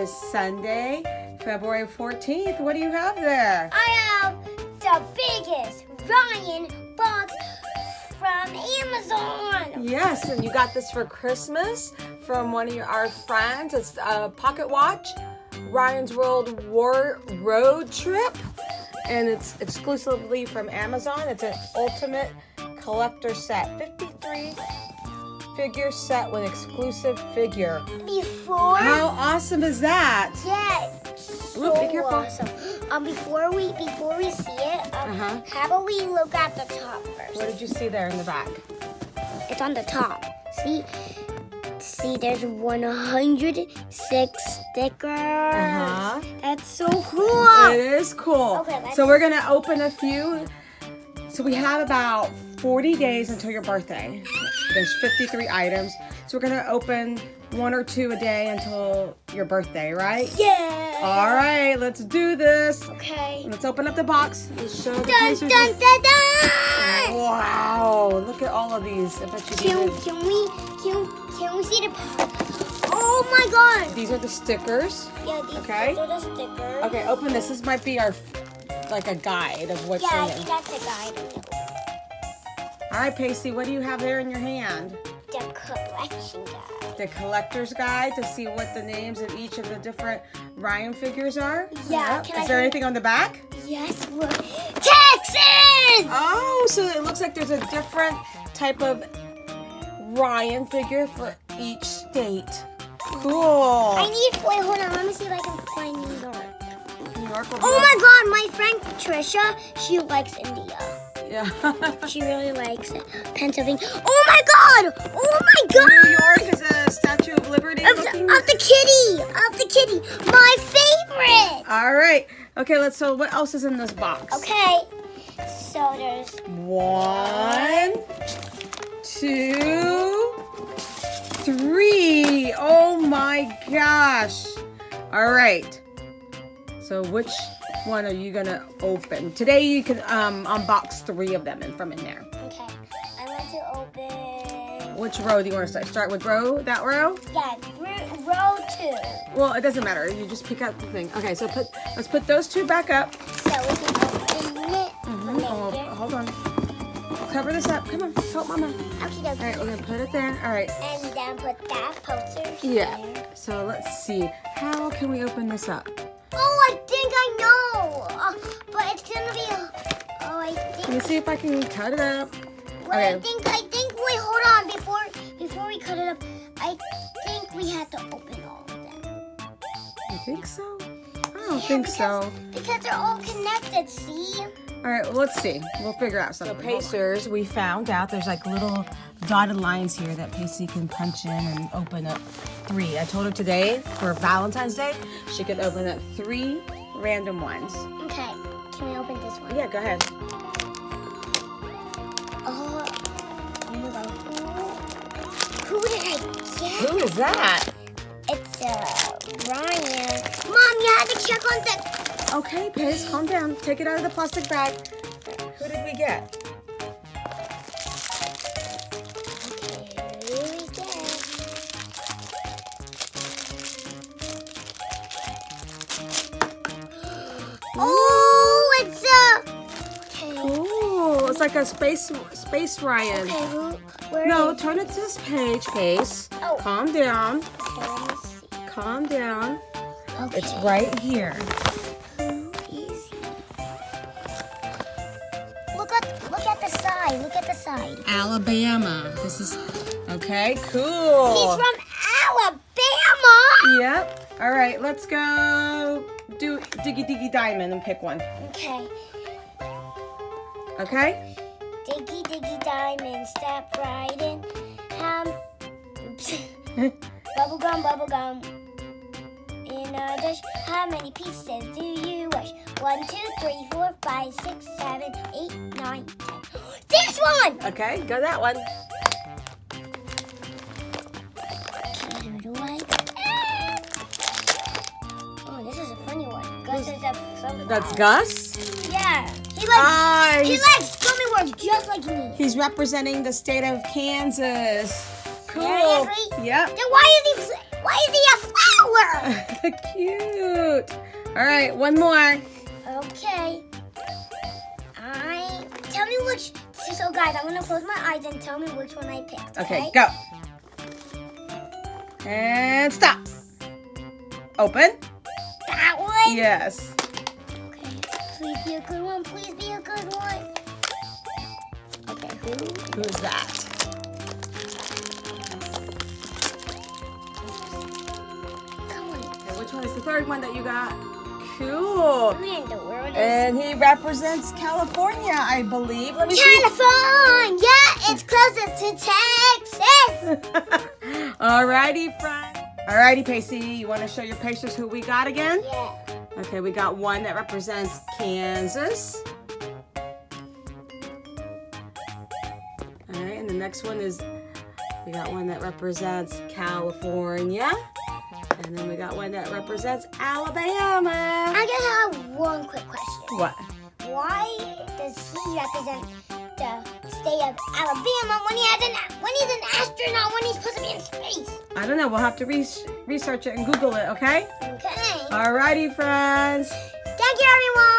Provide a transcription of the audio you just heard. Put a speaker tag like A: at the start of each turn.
A: is Sunday, February 14th. What do you have there?
B: I have the biggest Ryan box from Amazon.
A: Yes, and you got this for Christmas from one of our friends. It's a pocket watch, Ryan's World Road Trip, and it's exclusively from Amazon. It's an ultimate collector set, 53 figure set with exclusive figure.
B: Before?
A: How awesome is that?
B: Yeah, so
A: Ooh, be careful.
B: awesome. Before we see it, how about we look at the top first?
A: What did you see there in the back?
B: It's on the top. See, there's 106 stickers. That's so cool.
A: It is cool.
B: Okay,
A: so we're gonna open a few. So we have about 40 days until your birthday. There's 53 items. So we're gonna open 1 or 2 a day until your birthday, right?
B: Yeah.
A: All right, let's do this.
B: Okay.
A: Let's open up the box. Let's show the
B: Dun,
A: pieces.
B: dun, dun, dun.
A: Wow, look at all of these. I bet you
B: Can we see the? Oh my God.
A: These are the stickers.
B: Yeah, these
A: Okay.
B: are the stickers.
A: Okay, open this. This might be our like a guide of what's
B: Yeah, I
A: in
B: think
A: it.
B: that's the guide.
A: All right, Pacie, what do you have there in your hand?
B: The collection guide.
A: The collector's guide to see what the names of each of the different Ryan figures are?
B: Yeah,
A: Yep.
B: can I
A: Is there
B: do-
A: anything on the back?
B: Yes, look. Texas!
A: Oh, so it looks like there's a different type of Ryan figure for each state. Cool.
B: Wait, hold on. Let me see if I can find New York.
A: New York will be
B: Oh my God, my friend Trisha, she likes India.
A: Yeah.
B: She really likes it. Pennsylvania. Oh my God! Oh my God!
A: New York is a Statue of Liberty looking.
B: Of the kitty! My favorite!
A: All right. Okay, so what else is in this box?
B: Okay, so there's
A: 1, 2, 3. Oh my gosh. All right. So which one are you going to open? Today you can unbox 3 of them from in there.
B: Okay, I want to open.
A: Which row do you want to start? Start with that row?
B: Yeah, row 2.
A: Well, it doesn't matter. You just pick up the thing. Okay, so let's put those 2 back up.
B: So we can open it.
A: Oh, hold on. Cover this up. Come on, help Mama.
B: Okay,
A: All right, we're gonna put it there. All right.
B: And then put that poster
A: Yeah.
B: there.
A: So let's see. How can we open this up?
B: Oh, I think I know. But it's gonna be. I
A: Let
B: think.
A: me see if I can cut it up.
B: Well,
A: Okay.
B: I think. Wait, hold on. Before we cut it up, I think we have to open all of them.
A: You think so? I don't think so.
B: Because they're all connected. See?
A: All right, well, let's see. We'll figure out something. So Pacers, we found out there's like little dotted lines here that Pacie can punch in and open up 3. I told her today for Valentine's Day she could open up 3 random ones.
B: Okay. Can we open this one?
A: Yeah, go ahead.
B: Oh my God. Who did I get?
A: Who is that?
B: It's Ryan. Mom, you had to check on the.
A: Okay, Pace, calm down. Take it out of the plastic bag. Who did we get?
B: Okay, who we get? Oh, it's Okay.
A: Ooh, it's like a space Ryan.
B: Okay, where
A: No,
B: is-
A: turn it to this page, Pace.
B: Oh.
A: Calm down.
B: Okay, let me see.
A: Calm down.
B: Okay.
A: It's right here.
B: Who is he? Look at the side. Look at the side.
A: Alabama. This is okay. Cool.
B: He's from Alabama.
A: Yep. All right. Let's go do Diggy Diggy Diamond and pick one.
B: Okay.
A: Okay.
B: Diggy Diggy Diamond, step right in. Oops. Bubblegum. In a dish, how many pieces do you wish? 1, 2, 3, 4, 5, 6, 7, 8, 9, 10. This one!
A: Okay. Go that one.
B: Okay, who do I get? Oh, this is a funny one. Gus is a sunflower.
A: That's Gus.
B: Yeah. He likes gummy worms just like me.
A: He's representing the state of Kansas. Cool.
B: Seriously?
A: Yep.
B: Then why is he a flower? flower.
A: Cute. All right, one more.
B: Okay. Tell me which. So guys, I'm gonna close my eyes and tell me which one I picked.
A: Okay, go. And stop. Open.
B: That one?
A: Yes.
B: Okay. Please be a good one. Please be a good one. Okay,
A: Who's that?
B: Come on.
A: Okay, which one is the third one that you got? Cool.
B: Who in the world is
A: And he represents California, I believe. Let me
B: California? It's closest to Texas.
A: see. Alrighty, friend. Alrighty, Pacie. You want to show your Pacers who we got again?
B: Yeah.
A: Okay, we got one that represents Kansas. Alright, and the next one is, we got one that represents California. And then we got one that represents Alabama.
B: I just have one quick question.
A: What?
B: Why does he represent the state of Alabama when he's an astronaut, when he's supposed to be in space?
A: I don't know. We'll have to research it and Google it, okay?
B: Okay.
A: Alrighty, friends.
B: Thank you, everyone.